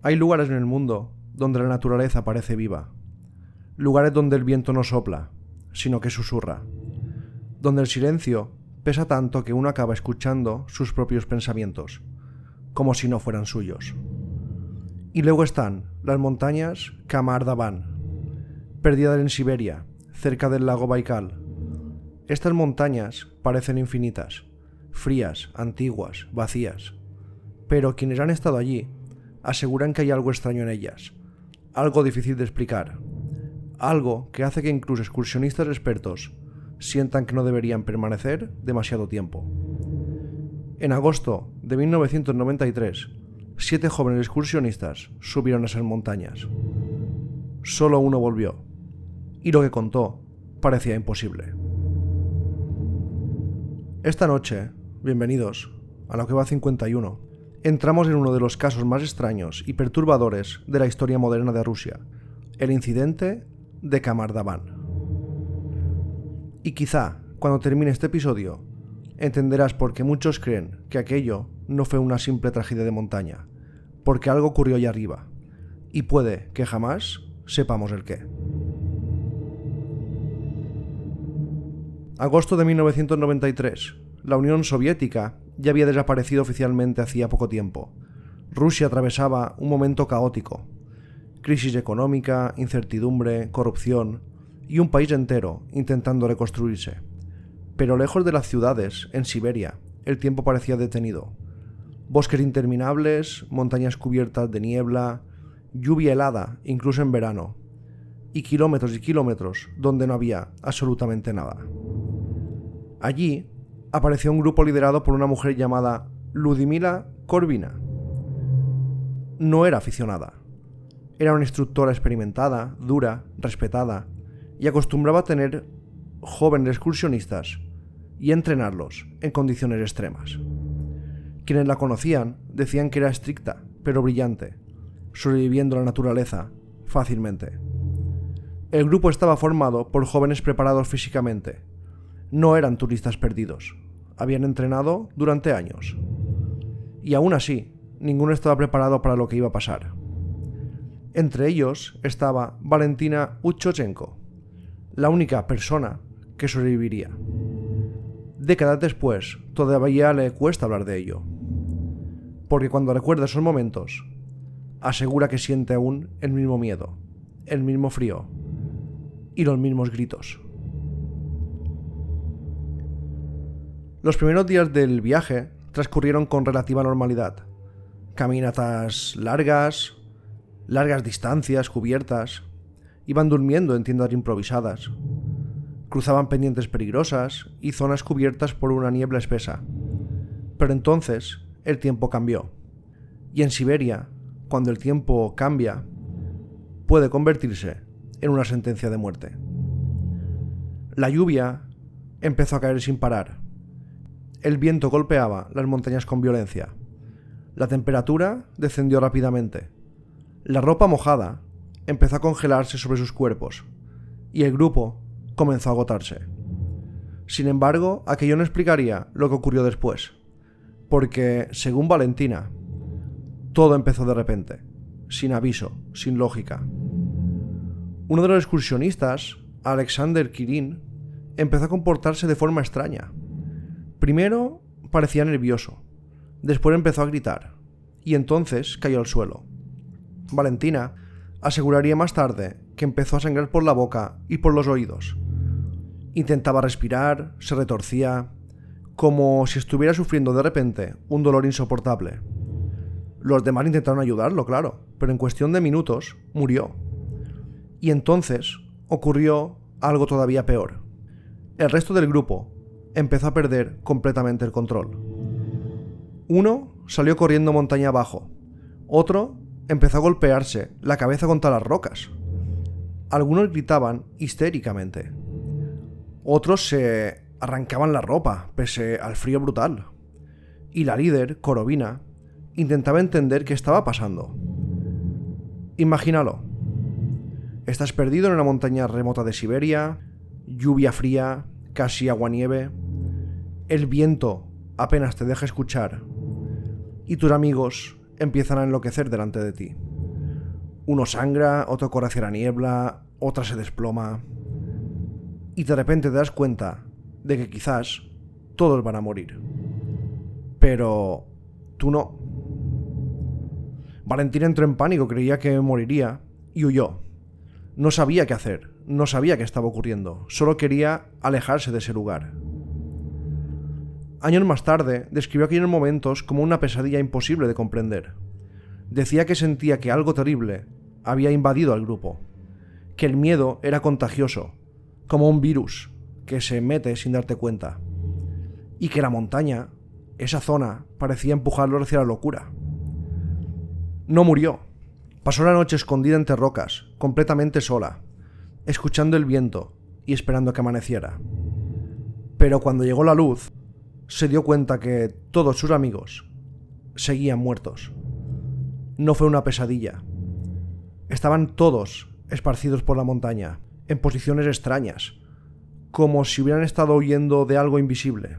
Hay lugares en el mundo donde la naturaleza parece viva, lugares donde el viento no sopla, sino que susurra, donde el silencio pesa tanto que uno acaba escuchando sus propios pensamientos, como si no fueran suyos. Y luego están las montañas Kamar-Daban, perdidas en Siberia, cerca del lago Baikal. Estas montañas parecen infinitas, frías, antiguas, vacías, pero quienes han estado allí aseguran que hay algo extraño en ellas, algo difícil de explicar, algo que hace que incluso excursionistas expertos sientan que no deberían permanecer demasiado tiempo. En agosto de 1993, 7 jóvenes excursionistas subieron a esas montañas. Solo uno volvió, y lo que contó parecía imposible. Esta noche, bienvenidos a Lo que va 51, entramos en uno de los casos más extraños y perturbadores de la historia moderna de Rusia, el incidente de Kamar-Daban. Y quizá, cuando termine este episodio, entenderás por qué muchos creen que aquello no fue una simple tragedia de montaña, porque algo ocurrió allá arriba, y puede que jamás sepamos el qué. Agosto de 1993. La Unión Soviética ya había desaparecido oficialmente hacía poco tiempo. Rusia atravesaba un momento caótico. Crisis económica, incertidumbre, corrupción y un país entero intentando reconstruirse. Pero lejos de las ciudades, en Siberia, el tiempo parecía detenido. Bosques interminables, montañas cubiertas de niebla, lluvia helada, incluso en verano, y kilómetros donde no había absolutamente nada. Allí apareció un grupo liderado por una mujer llamada Ludmila Korbina. No era aficionada. Era una instructora experimentada, dura, respetada, y acostumbraba a tener jóvenes excursionistas y entrenarlos en condiciones extremas. Quienes la conocían decían que era estricta, pero brillante, sobreviviendo a la naturaleza fácilmente. El grupo estaba formado por jóvenes preparados físicamente. No eran turistas perdidos. Habían entrenado durante años. Y aún así, ninguno estaba preparado para lo que iba a pasar. Entre ellos estaba Valentina Uchochenko, la única persona que sobreviviría. Décadas después, todavía le cuesta hablar de ello, porque cuando recuerda esos momentos, asegura que siente aún el mismo miedo, el mismo frío y los mismos gritos. Los primeros días del viaje transcurrieron con relativa normalidad. Caminatas largas distancias cubiertas, iban durmiendo en tiendas improvisadas, cruzaban pendientes peligrosas y zonas cubiertas por una niebla espesa. Pero entonces el tiempo cambió, y en Siberia, cuando el tiempo cambia, puede convertirse en una sentencia de muerte. La lluvia empezó a caer sin parar. El viento golpeaba las montañas con violencia. La temperatura descendió rápidamente. La ropa mojada empezó a congelarse sobre sus cuerpos, y el grupo comenzó a agotarse. Sin embargo, aquello no explicaría lo que ocurrió después, porque, según Valentina, todo empezó de repente, sin aviso, sin lógica. Uno de los excursionistas, Alexander Kirin, empezó a comportarse de forma extraña. Primero parecía nervioso, después empezó a gritar, y entonces cayó al suelo. Valentina aseguraría más tarde que empezó a sangrar por la boca y por los oídos. Intentaba respirar, se retorcía, como si estuviera sufriendo de repente un dolor insoportable. Los demás intentaron ayudarlo, claro, pero en cuestión de minutos murió. Y entonces ocurrió algo todavía peor. El resto del grupo empezó a perder completamente el control. Uno salió corriendo montaña abajo. Otro empezó a golpearse la cabeza contra las rocas. Algunos gritaban histéricamente. Otros se arrancaban la ropa, pese al frío brutal. Y la líder, Korovina, intentaba entender qué estaba pasando. Imagínalo. Estás perdido en una montaña remota de Siberia, lluvia fría, casi aguanieve. El viento apenas te deja escuchar, y tus amigos empiezan a enloquecer delante de ti. Uno sangra, otro corre hacia la niebla, otra se desploma. Y de repente te das cuenta de que quizás todos van a morir. Pero tú no. Valentina entró en pánico, creía que moriría y huyó. No sabía qué hacer, no sabía qué estaba ocurriendo, solo quería alejarse de ese lugar. Años más tarde, describió aquellos momentos como una pesadilla imposible de comprender. Decía que sentía que algo terrible había invadido al grupo, que el miedo era contagioso, como un virus que se mete sin darte cuenta, y que la montaña, esa zona, parecía empujarlo hacia la locura. No murió. Pasó la noche escondida entre rocas, completamente sola, escuchando el viento y esperando a que amaneciera. Pero cuando llegó la luz, se dio cuenta que todos sus amigos seguían muertos. No fue una pesadilla. Estaban todos esparcidos por la montaña, en posiciones extrañas, como si hubieran estado huyendo de algo invisible.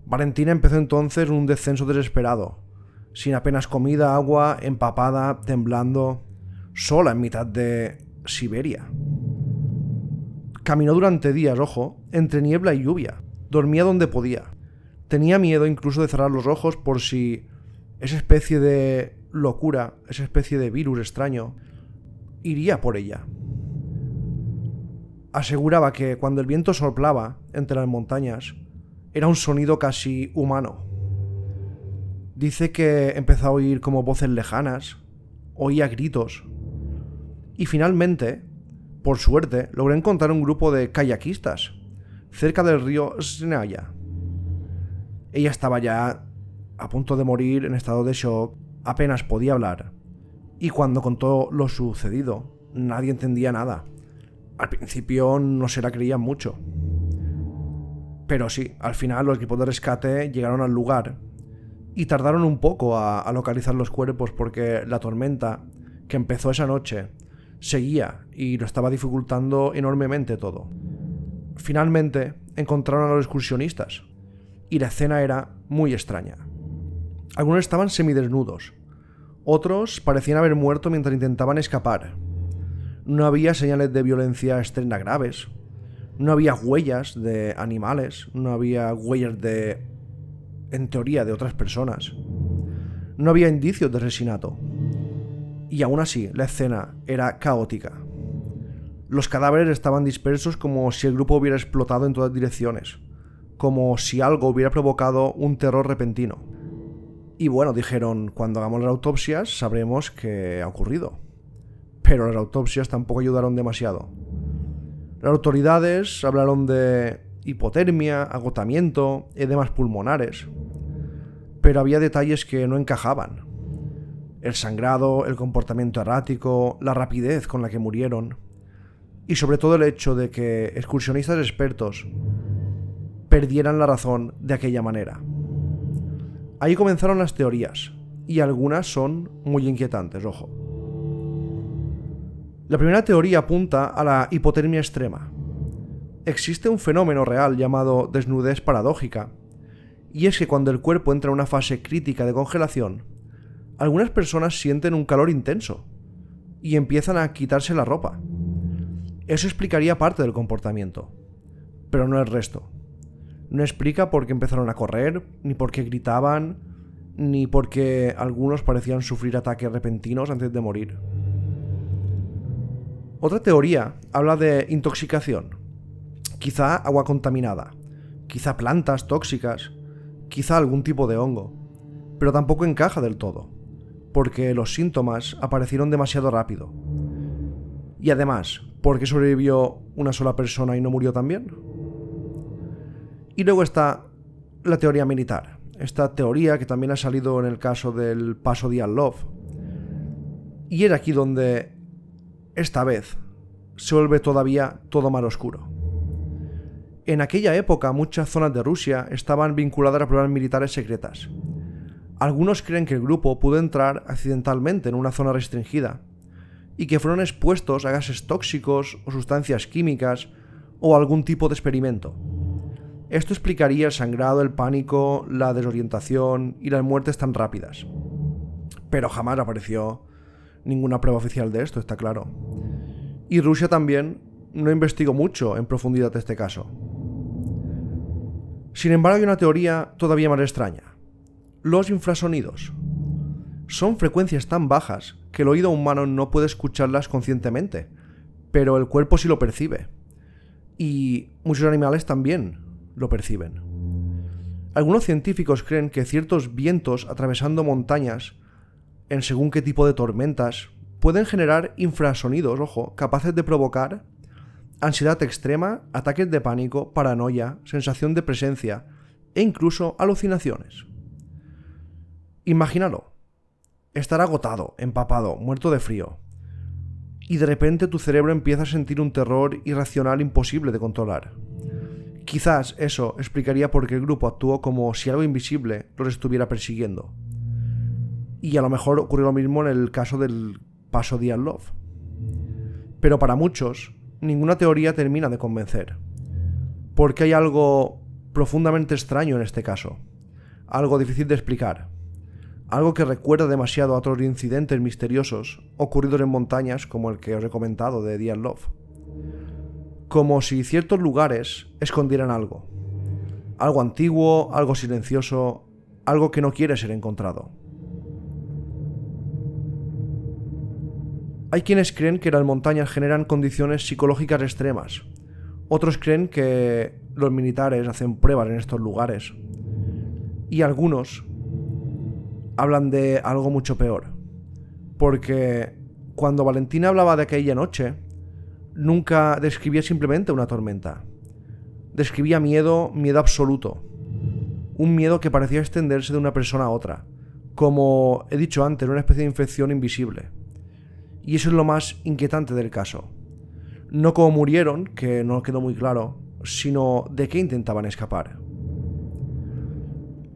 Valentina empezó entonces un descenso desesperado, sin apenas comida, agua, empapada, temblando, sola en mitad de Siberia. Caminó durante días, entre niebla y lluvia. Dormía donde podía. Tenía miedo incluso de cerrar los ojos por si esa especie de locura, esa especie de virus extraño, iría por ella. Aseguraba que cuando el viento soplaba entre las montañas, era un sonido casi humano. Dice que empezó a oír como voces lejanas, oía gritos, y finalmente, por suerte, logró encontrar un grupo de kayakistas cerca del río Snaya. Ella estaba ya a punto de morir, en estado de shock, apenas podía hablar, y cuando contó lo sucedido, nadie entendía nada. Al principio no se la creían mucho. Pero sí, al final los equipos de rescate llegaron al lugar y tardaron un poco a localizar los cuerpos porque la tormenta que empezó esa noche seguía y lo estaba dificultando enormemente todo. Finalmente encontraron a los excursionistas y la escena era muy extraña. Algunos estaban semidesnudos, otros parecían haber muerto mientras intentaban escapar. No había señales de violencia externa graves, no había huellas de animales, no había huellas en teoría, de otras personas. No había indicios de asesinato. Y aún así, la escena era caótica. Los cadáveres estaban dispersos como si el grupo hubiera explotado en todas direcciones, como si algo hubiera provocado un terror repentino. Y bueno, dijeron, cuando hagamos las autopsias sabremos qué ha ocurrido. Pero las autopsias tampoco ayudaron demasiado. Las autoridades hablaron de hipotermia, agotamiento, edemas pulmonares, pero había detalles que no encajaban. El sangrado, el comportamiento errático, la rapidez con la que murieron, y sobre todo el hecho de que excursionistas expertos perdieran la razón de aquella manera. Ahí comenzaron las teorías, y algunas son muy inquietantes, ojo. La primera teoría apunta a la hipotermia extrema. Existe un fenómeno real llamado desnudez paradójica, y es que cuando el cuerpo entra en una fase crítica de congelación, algunas personas sienten un calor intenso y empiezan a quitarse la ropa. Eso explicaría parte del comportamiento, pero no el resto. No explica por qué empezaron a correr, ni por qué gritaban, ni por qué algunos parecían sufrir ataques repentinos antes de morir. Otra teoría habla de intoxicación. Quizá agua contaminada, quizá plantas tóxicas, quizá algún tipo de hongo, pero tampoco encaja del todo, porque los síntomas aparecieron demasiado rápido. Y además, ¿por qué sobrevivió una sola persona y no murió también? Y luego está la teoría militar, esta teoría que también ha salido en el caso del paso Diatlov. Y es aquí donde, esta vez, se vuelve todavía todo más oscuro. En aquella época muchas zonas de Rusia estaban vinculadas a pruebas militares secretas. Algunos creen que el grupo pudo entrar accidentalmente en una zona restringida y que fueron expuestos a gases tóxicos o sustancias químicas o algún tipo de experimento. Esto explicaría el sangrado, el pánico, la desorientación y las muertes tan rápidas. Pero jamás apareció ninguna prueba oficial de esto, está claro. Y Rusia también no investigó mucho en profundidad este caso. Sin embargo, hay una teoría todavía más extraña. Los infrasonidos. Son frecuencias tan bajas que el oído humano no puede escucharlas conscientemente, pero el cuerpo sí lo percibe. Y muchos animales también lo perciben. Algunos científicos creen que ciertos vientos atravesando montañas, en según qué tipo de tormentas, pueden generar infrasonidos, capaces de provocar ansiedad extrema, ataques de pánico, paranoia, sensación de presencia e incluso alucinaciones. Imagínalo. Estar agotado, empapado, muerto de frío. Y de repente tu cerebro empieza a sentir un terror irracional imposible de controlar. Quizás eso explicaría por qué el grupo actuó como si algo invisible los estuviera persiguiendo. Y a lo mejor ocurrió lo mismo en el caso del paso Dyatlov. Pero para muchos, ninguna teoría termina de convencer. Porque hay algo profundamente extraño en este caso. Algo difícil de explicar. Algo que recuerda demasiado a otros incidentes misteriosos ocurridos en montañas como el que os he comentado de Dyatlov. Como si ciertos lugares escondieran algo. Algo antiguo, algo silencioso, algo que no quiere ser encontrado. Hay quienes creen que las montañas generan condiciones psicológicas extremas. Otros creen que los militares hacen pruebas en estos lugares. Y algunos hablan de algo mucho peor. Porque cuando Valentina hablaba de aquella noche, nunca describía simplemente una tormenta. Describía miedo, miedo absoluto. Un miedo que parecía extenderse de una persona a otra. Como he dicho antes, una especie de infección invisible. Y eso es lo más inquietante del caso. No cómo murieron, que no quedó muy claro, sino de qué intentaban escapar.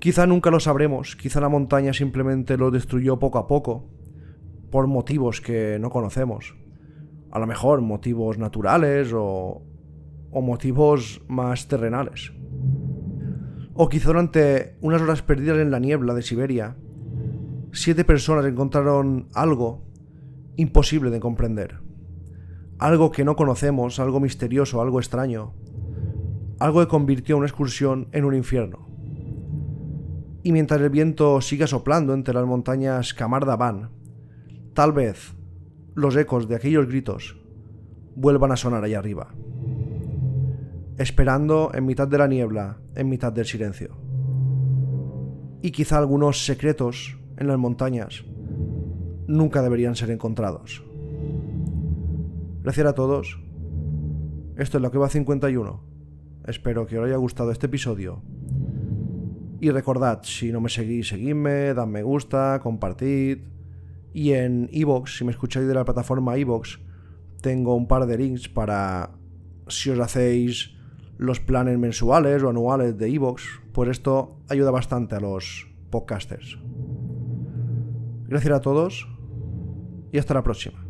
Quizá nunca lo sabremos, quizá la montaña simplemente lo destruyó poco a poco, por motivos que no conocemos. A lo mejor motivos naturales o motivos más terrenales. O quizá durante unas horas perdidas en la niebla de Siberia, 7 personas encontraron algo imposible de comprender. Algo que no conocemos, algo misterioso, algo extraño. Algo que convirtió una excursión en un infierno. Y mientras el viento siga soplando entre las montañas Kamar-Daban, tal vez los ecos de aquellos gritos vuelvan a sonar allá arriba, esperando en mitad de la niebla, en mitad del silencio. Y quizá algunos secretos en las montañas nunca deberían ser encontrados. Gracias a todos. Esto es La Cueva 51. Espero que os haya gustado este episodio. Y recordad, si no me seguís, seguidme, dad me gusta, compartid. Y en iVoox, si me escucháis de la plataforma iVoox, tengo un par de links para si os hacéis los planes mensuales o anuales de iVoox, pues esto ayuda bastante a los podcasters. Gracias a todos y hasta la próxima.